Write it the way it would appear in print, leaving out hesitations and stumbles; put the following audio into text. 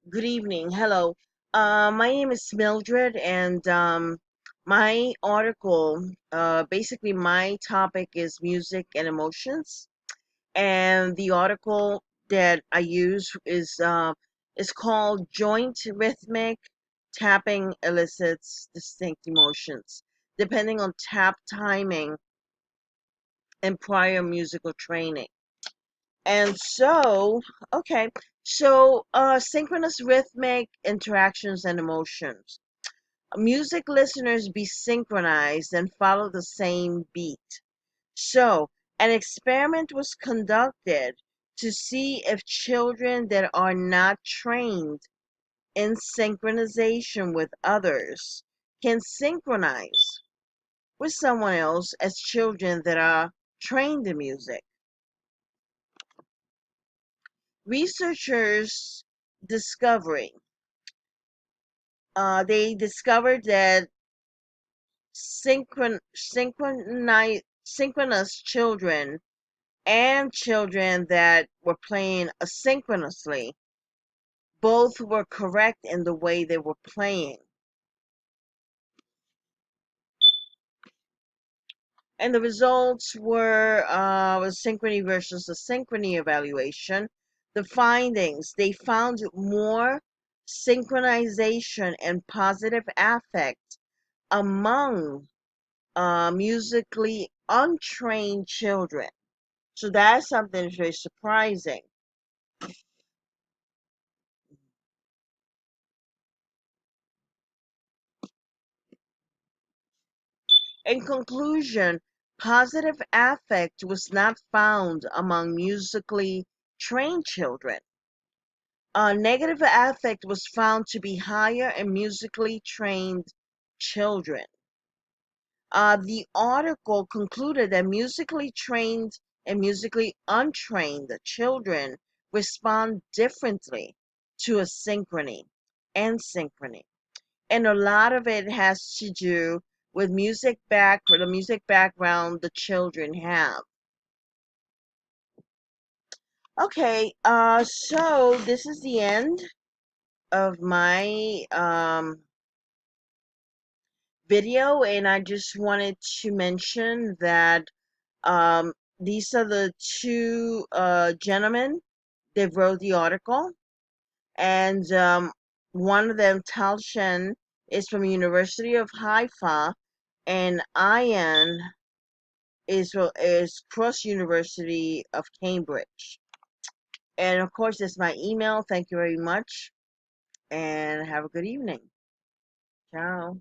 Good evening. Hello. My name is Mildred, and my article, basically, my topic is music and emotions. And the article that I use is called "Joint Rhythmic Tapping Elicits Distinct Emotions, Depending on Tap Timing and Prior Musical Training." And synchronous rhythmic interactions and emotions. Music listeners be synchronized and follow the same beat. So, an experiment was conducted to see if children that are not trained in synchronization with others can synchronize with someone else as children that are trained in music. Researchers discovery they discovered that synchronous children and children that were playing asynchronously both were correct in the way they were playing. And the results were synchrony versus asynchrony evaluation. The findings, they found more synchronization and positive affect among musically untrained children. So that's something that's very surprising. In conclusion, positive affect was not found among musically trained children. Negative affect was found to be higher in musically trained children. The article concluded that musically trained and musically untrained children respond differently to a synchrony. And a lot of it has to do with the music background the children have. Okay, so this is the end of my video, and I just wanted to mention that um, these are the two gentlemen that wrote the article, and one of them, Tal Shen, is from University of Haifa, and Ian is Cross University of Cambridge. And of course, that's my email. Thank you very much, and have a good evening. Ciao.